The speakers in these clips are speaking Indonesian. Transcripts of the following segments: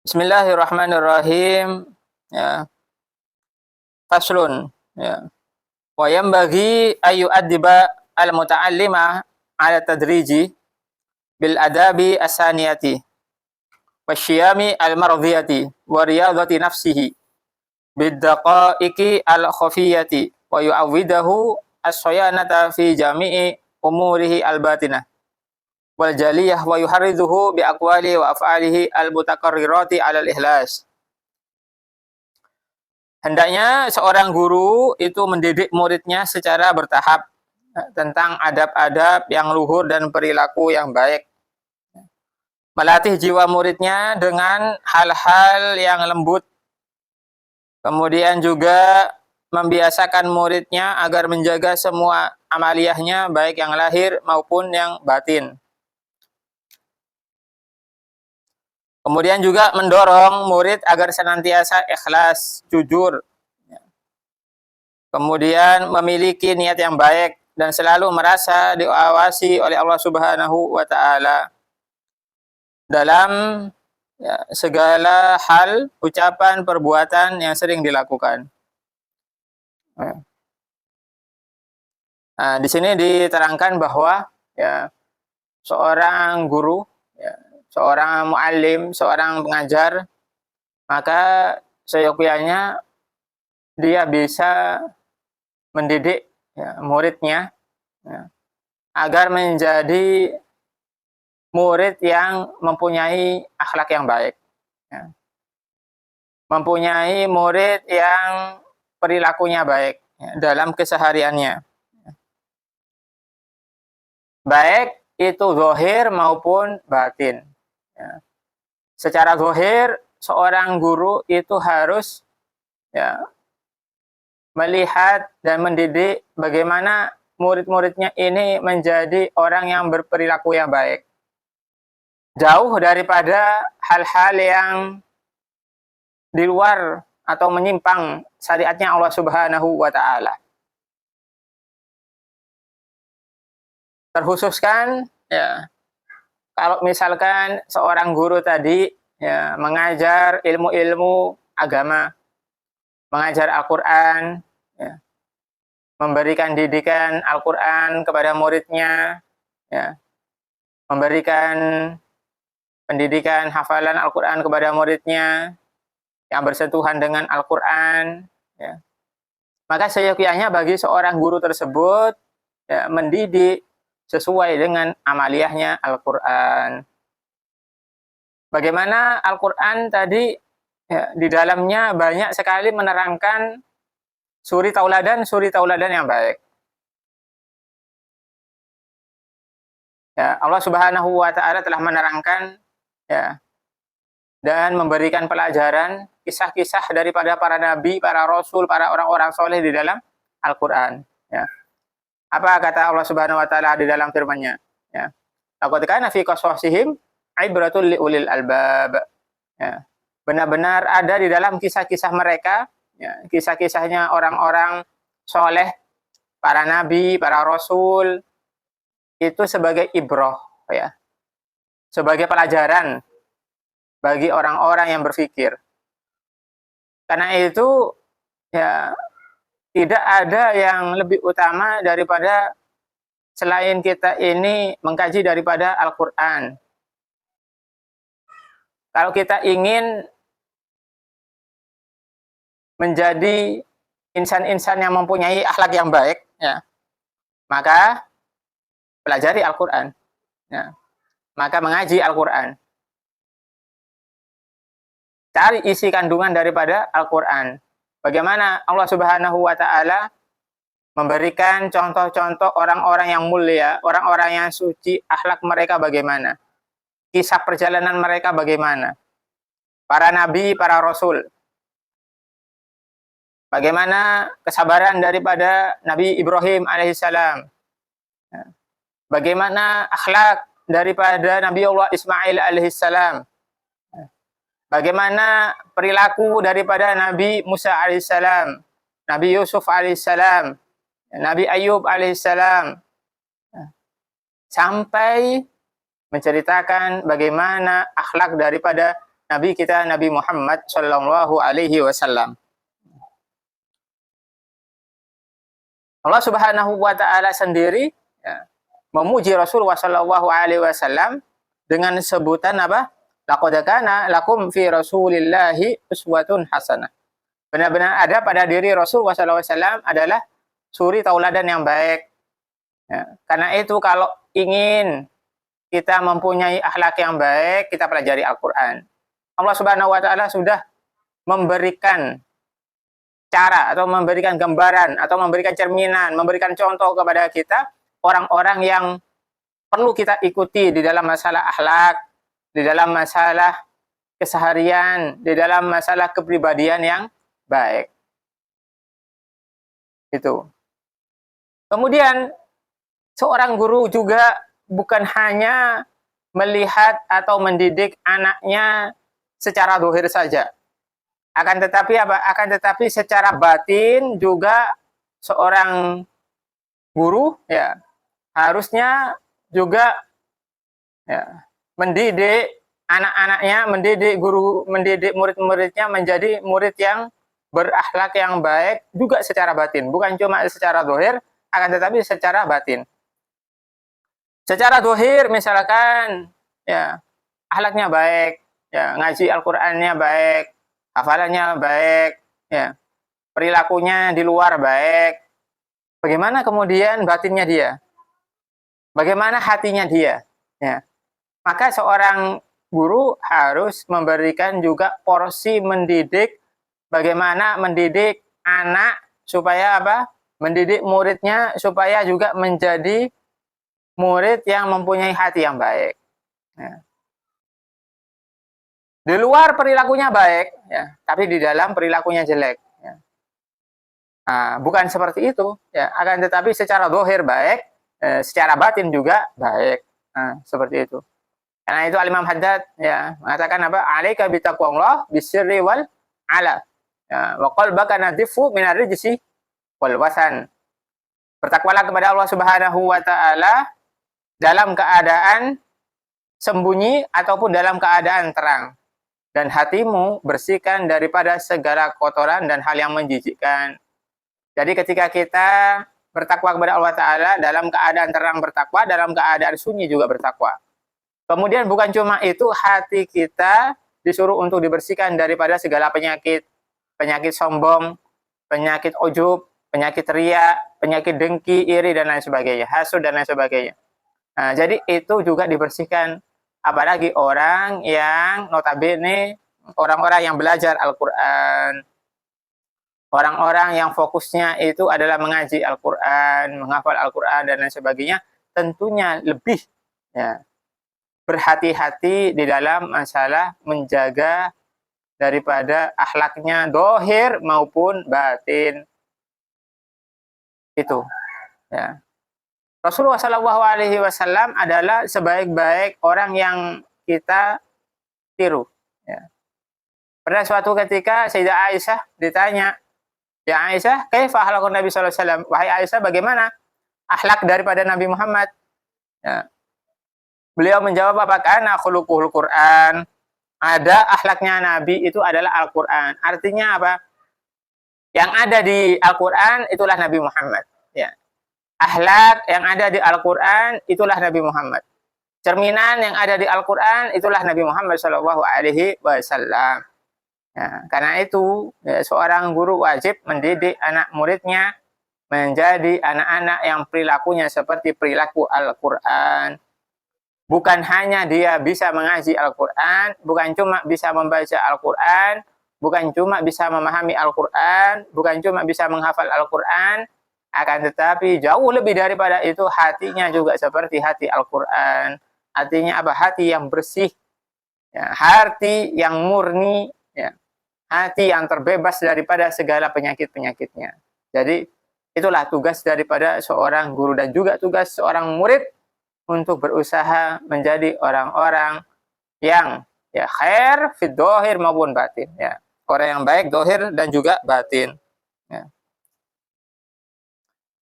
Bismillahirrahmanirrahim. Ya, faslun. Ya. Wa yanbaghi ayu adiba al-muta'allima ala tadriji bil adabi asaniyati wasyiyami al-mardiyati wa riyadati nafsihi bid daqa'iqi al-khafiyati wa yu'awwidahu as-sayanata fi jami'i umurihi al-batinah wal jaliyah wa yuharridhuhu bi aqwalihi wa af'alihi al-mutakarrirati 'ala al-ihlas. Hendaknya seorang guru itu mendidik muridnya secara bertahap tentang adab-adab yang luhur dan perilaku yang baik. Melatih jiwa muridnya dengan hal-hal yang lembut. Kemudian juga membiasakan muridnya agar menjaga semua amaliyahnya baik yang lahir maupun yang batin. Kemudian juga mendorong murid agar senantiasa ikhlas, jujur. Kemudian memiliki niat yang baik dan selalu merasa diawasi oleh Allah Subhanahu wa taala dalam segala hal, ucapan, perbuatan yang sering dilakukan. Nah, di sini diterangkan bahwa seorang guru, seorang muallim, seorang pengajar, maka seyogyanya dia bisa mendidik muridnya agar menjadi murid yang mempunyai akhlak yang baik, mempunyai murid yang perilakunya baik dalam kesehariannya, baik itu zahir maupun batin. Secara zahir, seorang guru itu harus melihat dan mendidik bagaimana murid-muridnya ini menjadi orang yang berperilaku yang baik, jauh daripada hal-hal yang di luar atau menyimpang syariatnya Allah Subhanahu wa taala. Terkhususkan kalau misalkan seorang guru tadi mengajar ilmu-ilmu agama, mengajar Al-Quran, memberikan didikan Al-Quran kepada muridnya, memberikan pendidikan hafalan Al-Quran kepada muridnya yang bersentuhan dengan Al-Quran, maka seyogyanya bagi seorang guru tersebut mendidik sesuai dengan amaliyahnya Al-Quran. Bagaimana Al-Quran tadi di dalamnya banyak sekali menerangkan suri tauladan yang baik. Allah Subhanahu wa taala telah menerangkan dan memberikan pelajaran kisah-kisah daripada para nabi, para rasul, para orang-orang soleh di dalam Al-Quran. Apa kata Allah Subhanahu wa taala di dalam firman-Nya? Laqad kana fi qasasihim ibratul liulil albab. Benar-benar ada di dalam kisah-kisah mereka, kisah-kisahnya orang-orang soleh, para nabi, para rasul, itu sebagai ibrah, sebagai pelajaran bagi orang-orang yang berpikir. Karena itu, tidak ada yang lebih utama daripada selain kita ini mengkaji daripada Al-Quran. Kalau kita ingin menjadi insan-insan yang mempunyai akhlak yang baik, maka pelajari Al-Quran, maka mengaji Al-Quran, cari isi kandungan daripada Al-Quran. Bagaimana Allah Subhanahu wa taala memberikan contoh-contoh orang-orang yang mulia, orang-orang yang suci, akhlak mereka bagaimana, kisah perjalanan mereka bagaimana, para nabi, para rasul, bagaimana kesabaran daripada Nabi Ibrahim alaihissalam, bagaimana akhlak daripada Nabi Allah Ismail alaihissalam, bagaimana perilaku daripada Nabi Musa alaihissalam, Nabi Yusuf alaihissalam, Nabi Ayub alaihissalam, sampai menceritakan bagaimana akhlak daripada Nabi kita Nabi Muhammad Shallallahu Alaihi Wasallam. Allah Subhanahu Wa Taala sendiri ya, memuji Rasulullah Shallallahu Alaihi Wasallam dengan sebutan apa? Laqad kana lakum fi Rasulillahi uswatun hasanah. Benar-benar ada pada diri Rasulullah Shallallahu Alaihi Wasallam adalah suri tauladan yang baik. Ya, karena itu kalau ingin kita mempunyai akhlak yang baik, kita pelajari Al-Quran. Allah Subhanahu Wa Taala sudah memberikan cara atau memberikan gambaran atau memberikan cerminan, memberikan contoh kepada kita orang-orang yang perlu kita ikuti di dalam masalah akhlak, di dalam masalah keseharian, di dalam masalah kepribadian yang baik. Itu. Kemudian seorang guru juga bukan hanya melihat atau mendidik anaknya secara zahir saja. Akan tetapi apa? Akan tetapi secara batin juga seorang guru ya harusnya juga ya mendidik anak-anaknya, mendidik murid-muridnya menjadi murid yang berakhlak yang baik juga secara batin, bukan cuma secara zahir, akan tetapi secara batin. Secara zahir misalkan ya akhlaknya baik, ya ngaji Al-Qur'annya baik, hafalannya baik, ya perilakunya di luar baik. Bagaimana kemudian batinnya dia? Bagaimana hatinya dia? Ya. Maka seorang guru harus memberikan juga porsi mendidik, bagaimana mendidik anak supaya apa? Mendidik muridnya supaya juga menjadi murid yang mempunyai hati yang baik. Ya. Di luar perilakunya baik, ya, tapi di dalam perilakunya jelek. Ya. Nah, bukan seperti itu, ya. Akan tetapi secara zahir baik, secara batin juga baik. Nah, seperti itu. Karena itu Al-Imam Haddad ya mengatakan apa? Alaika bitaqwallah bisirri wal ala. Ya, wa qalbaka nadhifu minar rijsi wal wasan. Bertakwalah kepada Allah Subhanahu wa taala dalam keadaan sembunyi ataupun dalam keadaan terang. Dan hatimu bersihkan daripada segala kotoran dan hal yang menjijikkan. Jadi ketika kita bertakwa kepada Allah Ta'ala, dalam keadaan terang bertakwa, dalam keadaan sunyi juga bertakwa. Kemudian bukan cuma itu, hati kita disuruh untuk dibersihkan daripada segala penyakit. Penyakit sombong, penyakit ujub, penyakit riya, penyakit dengki, iri, dan lain sebagainya. Hasud, dan lain sebagainya. Nah, jadi itu juga dibersihkan. Apalagi orang yang notabene orang-orang yang belajar Al-Quran, orang-orang yang fokusnya itu adalah mengaji Al-Quran, menghafal Al-Quran dan lain sebagainya, tentunya lebih ya, berhati-hati di dalam masalah menjaga daripada akhlaknya dohir maupun batin. Itu ya. Rasulullah Shallallahu Alaihi Wasallam adalah sebaik-baik orang yang kita tiru. Ya. Pada suatu ketika Sayyidah Aisyah ditanya, ya Aisyah, kaifa akhlaqun Nabi Sallallahu Alaihi Wasallam? Wahai Aisyah, bagaimana akhlak daripada Nabi Muhammad? Ya. Beliau menjawab, apakah khuluquhul Quran? Ada akhlaknya Nabi itu adalah Al-Quran. Artinya apa? Yang ada di Al-Quran itulah Nabi Muhammad. Ya. Akhlak yang ada di Al-Quran itulah Nabi Muhammad. Cerminan yang ada di Al-Quran itulah Nabi Muhammad Shallallahu Alaihi Wasallam. Ya, karena itu ya, seorang guru wajib mendidik anak muridnya menjadi anak-anak yang perilakunya seperti perilaku Al-Quran. Bukan hanya dia bisa mengaji Al-Quran, bukan cuma bisa membaca Al-Quran, bukan cuma bisa memahami Al-Quran, bukan cuma bisa menghafal Al-Quran, akan tetapi jauh lebih daripada itu hatinya juga seperti hati Al-Quran. Artinya apa? Hati yang bersih, ya, hati yang murni, ya, hati yang terbebas daripada segala penyakit-penyakitnya. Jadi itulah tugas daripada seorang guru dan juga tugas seorang murid untuk berusaha menjadi orang-orang yang ya khair fid dhahir maupun batin. Ya, orang yang baik dhahir dan juga batin. Ya.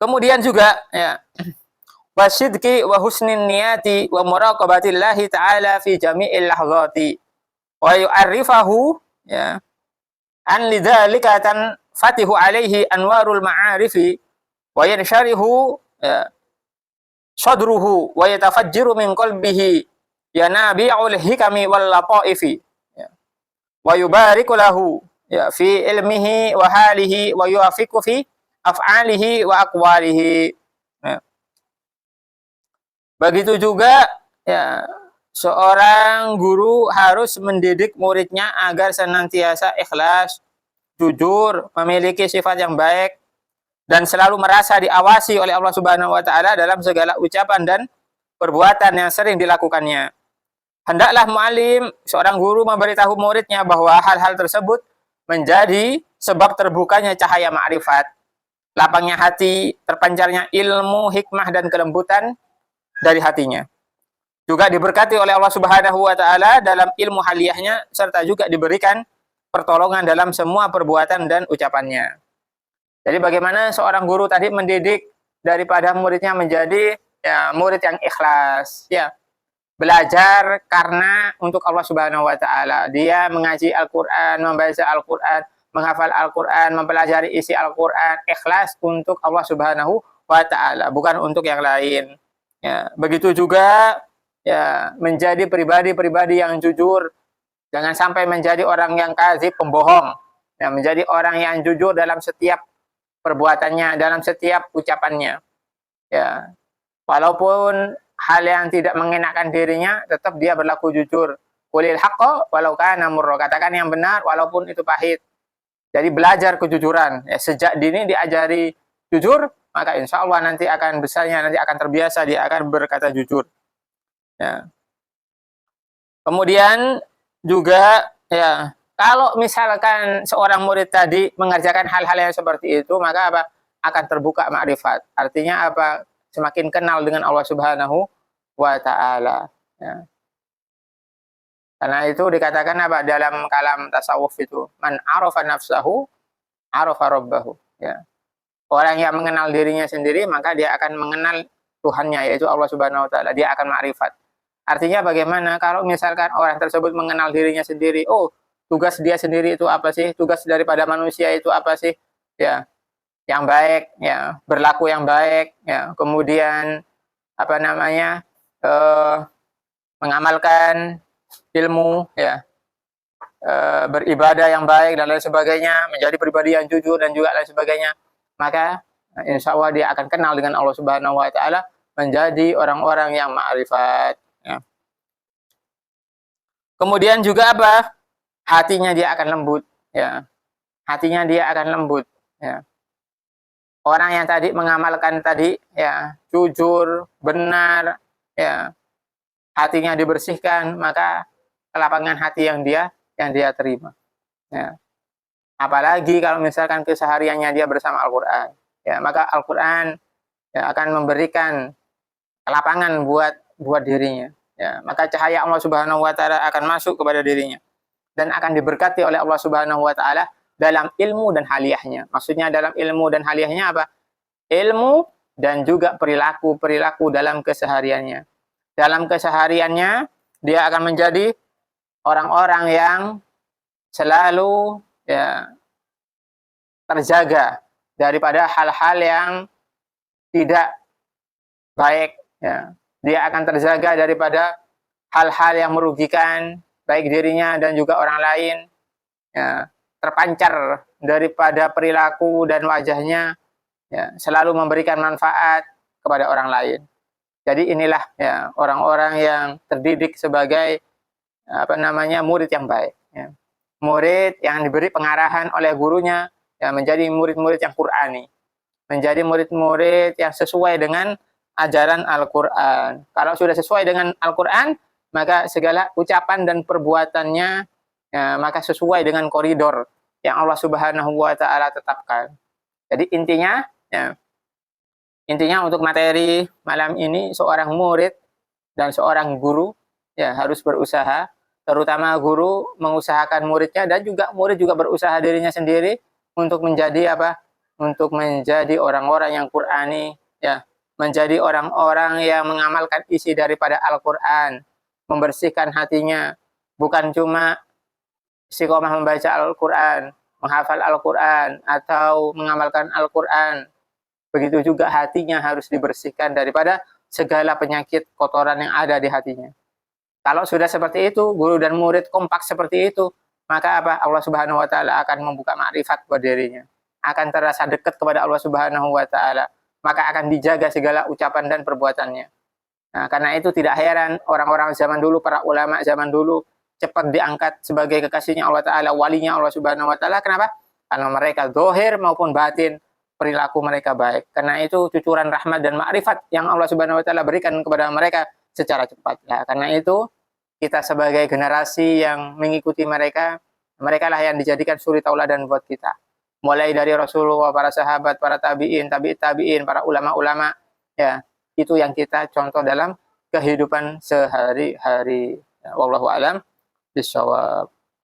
Kemudian juga ya wasidqi wa husnin niyati wa muraqabatillahi ta'ala fi jami'il lahzati. wa yu'arrifahu ya an lidzalika fatihu alaihi anwarul ma'arifi wa yansharihu ya, sadruhu wa yatafajjiru min qalbihi ya nabi'ul hikami wal lataifi ya, wa yubariku lahu ya fi ilmihi wa halihi wa yuafiqu fi af'alihi wa aqwalihi ya. Begitu juga ya seorang guru harus mendidik muridnya agar senantiasa ikhlas, jujur, memiliki sifat yang baik, dan selalu merasa diawasi oleh Allah Subhanahu wa Ta'ala dalam segala ucapan dan perbuatan yang sering dilakukannya. Hendaklah mu'alim, seorang guru, memberitahu muridnya bahwa hal-hal tersebut menjadi sebab terbukanya cahaya ma'rifat, lapangnya hati, terpancarnya ilmu, hikmah, dan kelembutan dari hatinya. Juga diberkati oleh Allah Subhanahu wa Ta'ala dalam ilmu haliyahnya, serta juga diberikan pertolongan dalam semua perbuatan dan ucapannya. Jadi bagaimana seorang guru tadi mendidik daripada muridnya menjadi ya, murid yang ikhlas, ya, belajar karena untuk Allah Subhanahu wa Ta'ala. Dia mengaji Al-Quran, membaca Al-Quran, menghafal Al-Quran, mempelajari isi Al-Quran, ikhlas untuk Allah Subhanahu wa Ta'ala, bukan untuk yang lain. Ya, begitu juga ya menjadi pribadi-pribadi yang jujur, jangan sampai menjadi orang yang kadzib, pembohong. Ya, menjadi orang yang jujur dalam setiap perbuatannya, dalam setiap ucapannya. Ya, walaupun hal yang tidak mengenakan dirinya, tetap dia berlaku jujur. Qulil haqqo walau kana murra, katakan yang benar walaupun itu pahit. Jadi belajar kejujuran. Ya, sejak dini diajari jujur, maka insya Allah nanti akan besarnya, nanti akan terbiasa, dia akan berkata jujur. Ya. Kemudian juga ya, kalau misalkan seorang murid tadi mengerjakan hal-hal yang seperti itu, maka apa? Akan terbuka makrifat. Artinya apa? Semakin kenal dengan Allah Subhanahu wa Ta'ala. Ya. Karena itu dikatakan apa? Dalam kalam tasawuf itu, man arafa nafsahu, arafa rabbahu. Ya. Orang yang mengenal dirinya sendiri, maka dia akan mengenal Tuhannya, yaitu Allah Subhanahu wa Ta'ala. Dia akan makrifat. Artinya bagaimana kalau misalkan orang tersebut mengenal dirinya sendiri, oh tugas dia sendiri itu apa sih? Tugas daripada manusia itu apa sih? Ya, yang baik, ya, berlaku yang baik, ya, kemudian apa namanya, mengamalkan ilmu, ya, beribadah yang baik dan lain sebagainya, menjadi pribadi yang jujur dan juga lain sebagainya. Maka insya Allah dia akan kenal dengan Allah Subhanahu wa Ta'ala, menjadi orang-orang yang ma'rifat. Ya. Kemudian juga apa? Hatinya dia akan lembut. Ya. Hatinya dia akan lembut. Ya. Orang yang tadi mengamalkan tadi, ya, jujur, benar, ya, hatinya dibersihkan, maka kelapangan hati yang dia terima. Ya. Apalagi kalau misalkan kesehariannya dia bersama Al-Quran, ya, maka Al-Quran ya, akan memberikan kelapangan buat dirinya. Ya, maka cahaya Allah Subhanahu wa Ta'ala akan masuk kepada dirinya dan akan diberkati oleh Allah Subhanahu wa Ta'ala dalam ilmu dan haliyahnya. Maksudnya dalam ilmu dan haliyahnya apa? Ilmu dan juga perilaku dalam kesehariannya. Dalam kesehariannya dia akan menjadi orang-orang yang selalu ya, terjaga daripada hal-hal yang tidak baik. Ya. Dia akan terjaga daripada hal-hal yang merugikan baik dirinya dan juga orang lain. Ya, terpancar daripada perilaku dan wajahnya, ya, selalu memberikan manfaat kepada orang lain. Jadi inilah ya orang-orang yang terdidik sebagai apa namanya murid yang baik. Ya. Murid yang diberi pengarahan oleh gurunya, ya, menjadi murid-murid yang Qur'ani, menjadi murid-murid yang sesuai dengan ajaran Al-Quran. Kalau sudah sesuai dengan Al-Quran, maka segala ucapan dan perbuatannya ya, maka sesuai dengan koridor yang Allah Subhanahu wa Ta'ala tetapkan. Jadi intinya ya, intinya untuk materi malam ini, seorang murid dan seorang guru ya harus berusaha, terutama guru mengusahakan muridnya dan juga murid juga berusaha dirinya sendiri untuk menjadi apa? Untuk menjadi orang-orang yang Qur'ani, ya, menjadi orang-orang yang mengamalkan isi daripada Al-Quran, membersihkan hatinya, bukan cuma istiqomah membaca Al-Quran, menghafal Al-Quran, atau mengamalkan Al-Quran. Begitu juga hatinya harus dibersihkan daripada segala penyakit kotoran yang ada di hatinya. Kalau sudah seperti itu, guru dan murid kompak seperti itu, maka apa? Allah Subhanahu wa taala akan membuka makrifat buat dirinya. Akan terasa dekat kepada Allah Subhanahu wa taala. Maka akan dijaga segala ucapan dan perbuatannya. Nah, karena itu tidak heran orang-orang zaman dulu, para ulama zaman dulu cepat diangkat sebagai kekasihnya Allah taala, walinya Allah Subhanahu wa taala. Kenapa? Karena mereka zahir maupun batin perilaku mereka baik. Karena itu cucuran rahmat dan makrifat yang Allah Subhanahu wa taala berikan kepada mereka secara cepat. Nah, karena itu kita sebagai generasi yang mengikuti mereka, mereka lah yang dijadikan suri tauladan buat kita. Mulai dari Rasulullah, para sahabat, para tabi'in, tabi'in, para ulama-ulama, ya, itu yang kita contoh dalam kehidupan sehari-hari. Wallahu a'lam bishawab.